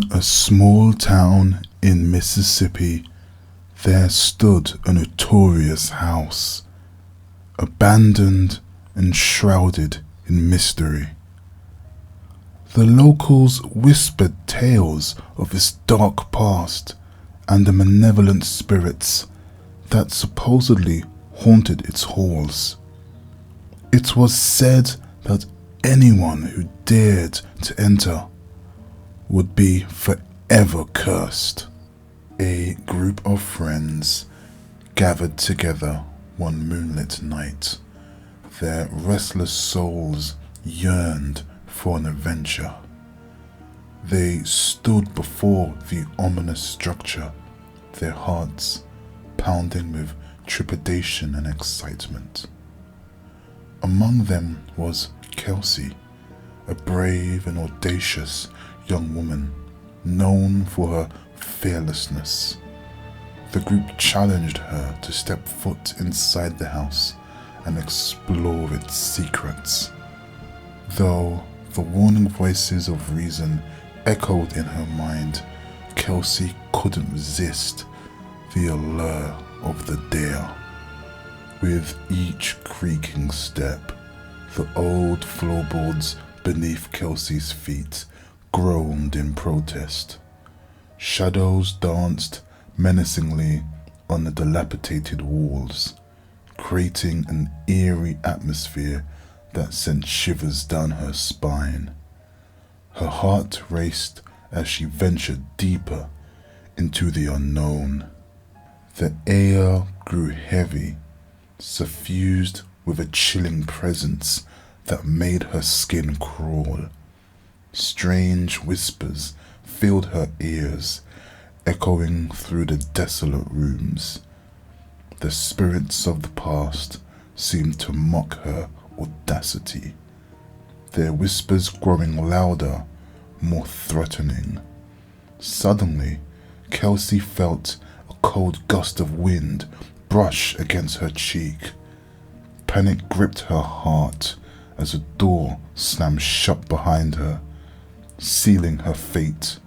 In a small town in Mississippi, there stood a notorious house, abandoned and shrouded in mystery. The locals whispered tales of its dark past and the malevolent spirits that supposedly haunted its halls. It was said that anyone who dared to enter would be forever cursed. A group of friends gathered together one moonlit night. Their restless souls yearned for an adventure. They stood before the ominous structure, their hearts pounding with trepidation and excitement. Among them was Kelsey, a brave and audacious young woman known for her fearlessness. The group challenged her to step foot inside the house and explore its secrets. Though the warning voices of reason echoed in her mind, Kelsey couldn't resist the allure of the dare. With each creaking step, the old floorboards beneath Kelsey's feet groaned in protest. Shadows danced menacingly on the dilapidated walls, creating an eerie atmosphere that sent shivers down her spine. Her heart raced as she ventured deeper into the unknown. The air grew heavy, suffused with a chilling presence that made her skin crawl. Strange whispers filled her ears, echoing through the desolate rooms. The spirits of the past seemed to mock her audacity, their whispers growing louder, more threatening. Suddenly, Kelsey felt a cold gust of wind brush against her cheek. Panic gripped her heart as a door slammed shut behind her, sealing her fate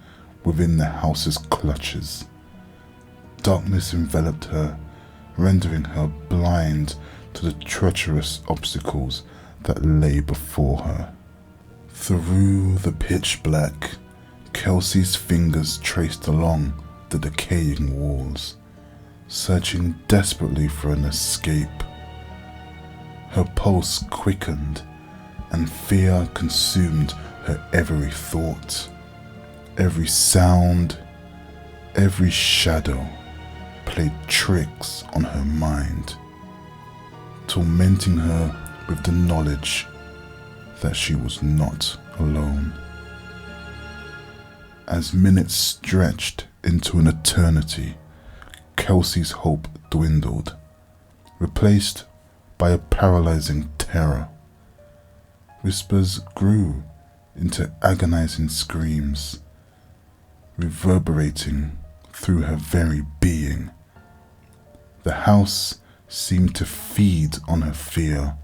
within the house's clutches. Darkness enveloped her, rendering her blind to the treacherous obstacles that lay before her. Through the pitch black, Kelsey's fingers traced along the decaying walls, searching desperately for an escape. Her pulse quickened, and fear consumed her every thought. Every sound, every shadow played tricks on her mind, tormenting her with the knowledge that she was not alone. As minutes stretched into an eternity, Kelsey's hope dwindled, replaced by a paralyzing terror. Whispers grew into agonizing screams, reverberating through her very being. The house seemed to feed on her fear,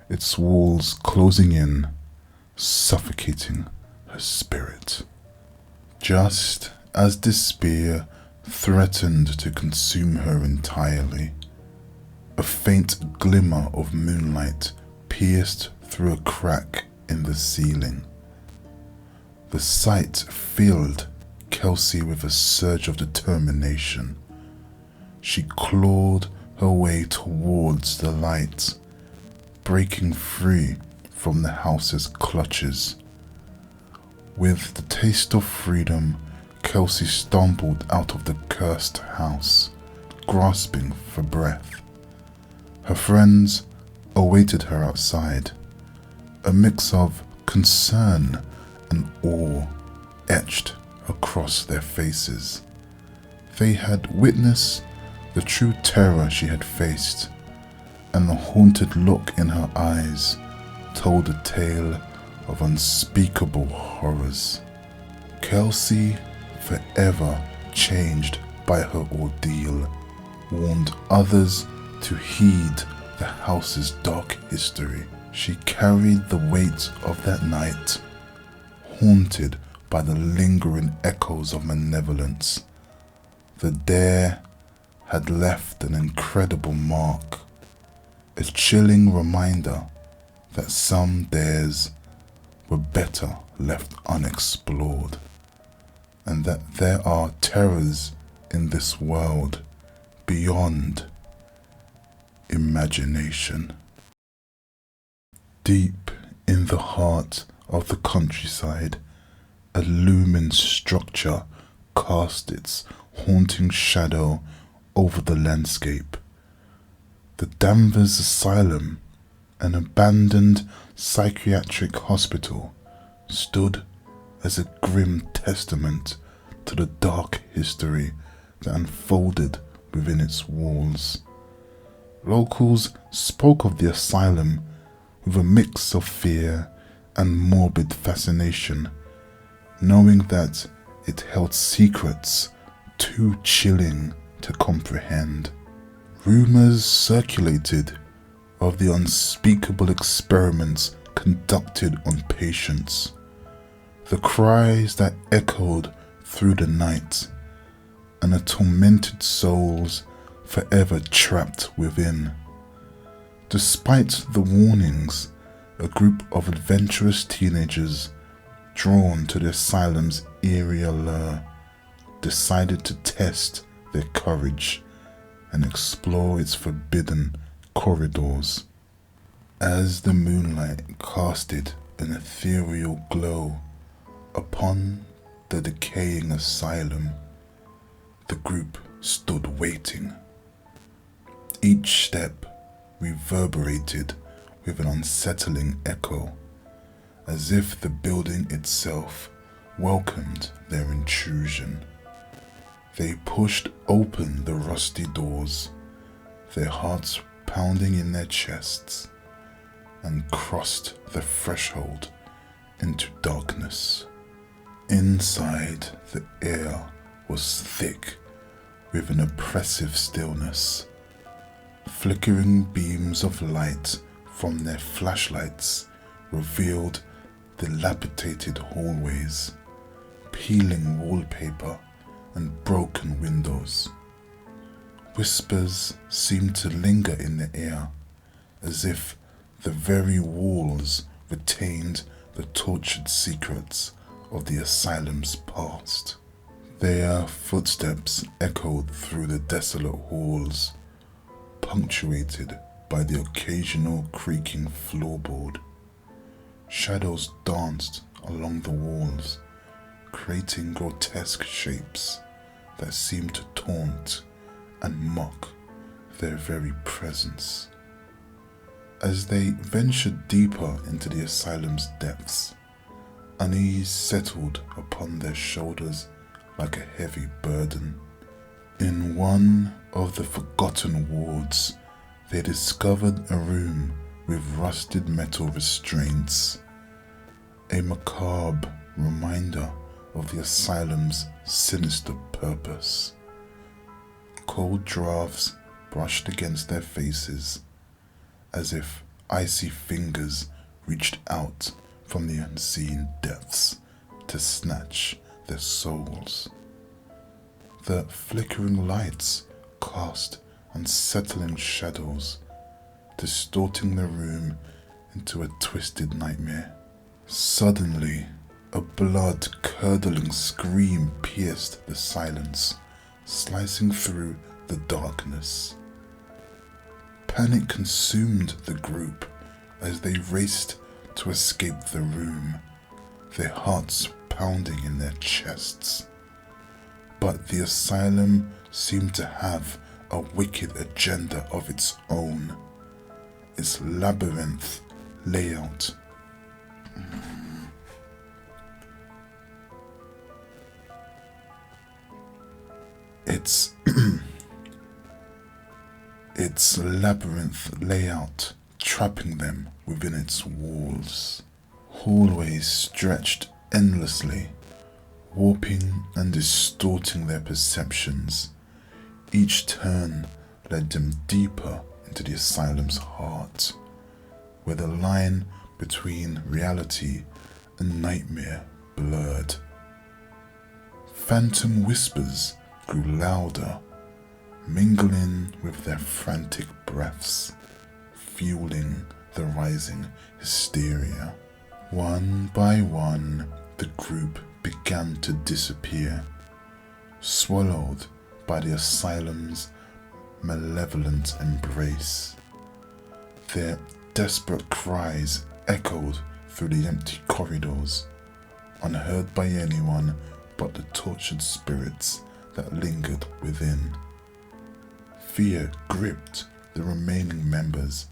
its walls closing in, suffocating her spirit. Just as despair threatened to consume her entirely, a faint glimmer of moonlight pierced through a crack in the ceiling. The sight filled Kelsey with a surge of determination. She clawed her way towards the light, breaking free from the house's clutches. With the taste of freedom, Kelsey stumbled out of the cursed house, grasping for breath. Her friends awaited her outside, a mix of concern and awe etched across their faces. They had witnessed the true terror she had faced, and the haunted look in her eyes told a tale of unspeakable horrors. Kelsey, forever changed by her ordeal, warned others to heed the house's dark history. She carried the weight of that night, haunted by the lingering echoes of malevolence. The dare had left an incredible mark, a chilling reminder that some dares were better left unexplored, and that there are terrors in this world beyond imagination. Deep in the heart of the countryside, a looming structure cast its haunting shadow over the landscape. The Danvers Asylum, an abandoned psychiatric hospital, stood as a grim testament to the dark history that unfolded within its walls. Locals spoke of the asylum with a mix of fear and morbid fascination, knowing that it held secrets too chilling to comprehend. Rumors circulated of the unspeakable experiments conducted on patients, the cries that echoed through the night, and the tormented souls forever trapped within. Despite the warnings, a group of adventurous teenagers, drawn to the asylum's eerie allure, decided to test their courage and explore its forbidden corridors. As the moonlight casted an ethereal glow upon the decaying asylum, the group stood waiting. Each step reverberated with an unsettling echo, as if the building itself welcomed their intrusion. They pushed open the rusty doors, their hearts pounding in their chests, and crossed the threshold into darkness. Inside, the air was thick with an oppressive stillness. Flickering beams of light from their flashlights revealed dilapidated hallways, peeling wallpaper, and broken windows. Whispers seemed to linger in the air, as if the very walls retained the tortured secrets of the asylum's past. Their footsteps echoed through the desolate halls, punctuated by the occasional creaking floorboard. Shadows danced along the walls, creating grotesque shapes that seemed to taunt and mock their very presence. As they ventured deeper into the asylum's depths, unease settled upon their shoulders like a heavy burden. In one of the forgotten wards, they discovered a room with rusted metal restraints, a macabre reminder of the asylum's sinister purpose. Cold drafts brushed against their faces, as if icy fingers reached out from the unseen depths to snatch their souls. The flickering lights cast unsettling shadows, distorting the room into a twisted nightmare. Suddenly, a blood-curdling scream pierced the silence, slicing through the darkness. Panic consumed the group as they raced to escape the room, their hearts pounding in their chests. But the asylum seemed to have a wicked agenda of its own. Its labyrinth layout its labyrinth layout trapping them within its walls. Hallways stretched endlessly, warping and distorting their perceptions. Each turn led them deeper into the asylum's heart, where the line between reality and nightmare blurred. phantom whispers grew louder, mingling with their frantic breaths, fueling the rising hysteria. One by one, the group began to disappear, swallowed by the asylum's malevolent embrace. Their desperate cries echoed through the empty corridors, unheard by anyone but the tortured spirits that lingered within. Fear gripped the remaining members,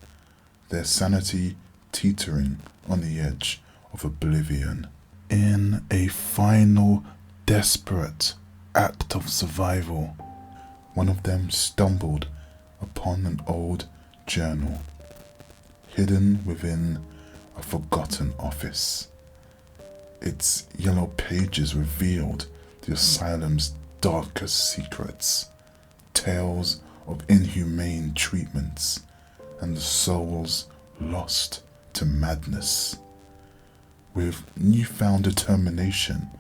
their sanity teetering on the edge of oblivion. In a final, desperate act of survival, one of them stumbled upon an old journal, hidden within a forgotten office. Its yellow pages revealed the asylum's darkest secrets, tales of inhumane treatments and the souls lost to madness. With newfound determination,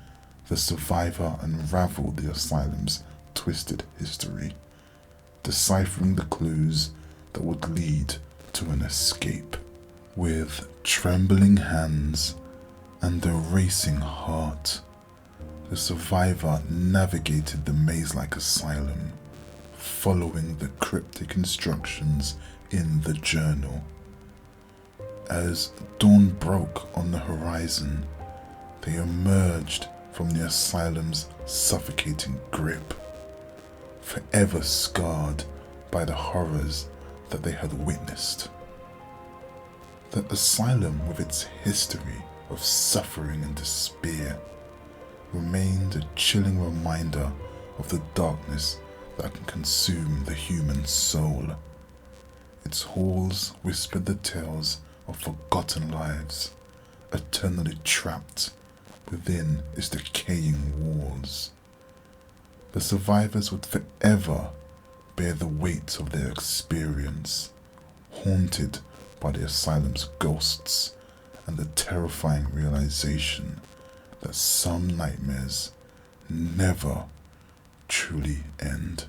the survivor unraveled the asylum's twisted history, deciphering the clues that would lead to an escape. With trembling hands and a racing heart, the survivor navigated the maze-like asylum, following the cryptic instructions in the journal. As dawn broke on the horizon, they emerged from the asylum's suffocating grip, forever scarred by the horrors that they had witnessed. The asylum, with its history of suffering and despair, remained a chilling reminder of the darkness that can consume the human soul. Its halls whispered the tales of forgotten lives, eternally trapped within its decaying walls. The survivors would forever bear the weight of their experience, haunted by the asylum's ghosts and the terrifying realization that some nightmares never truly end.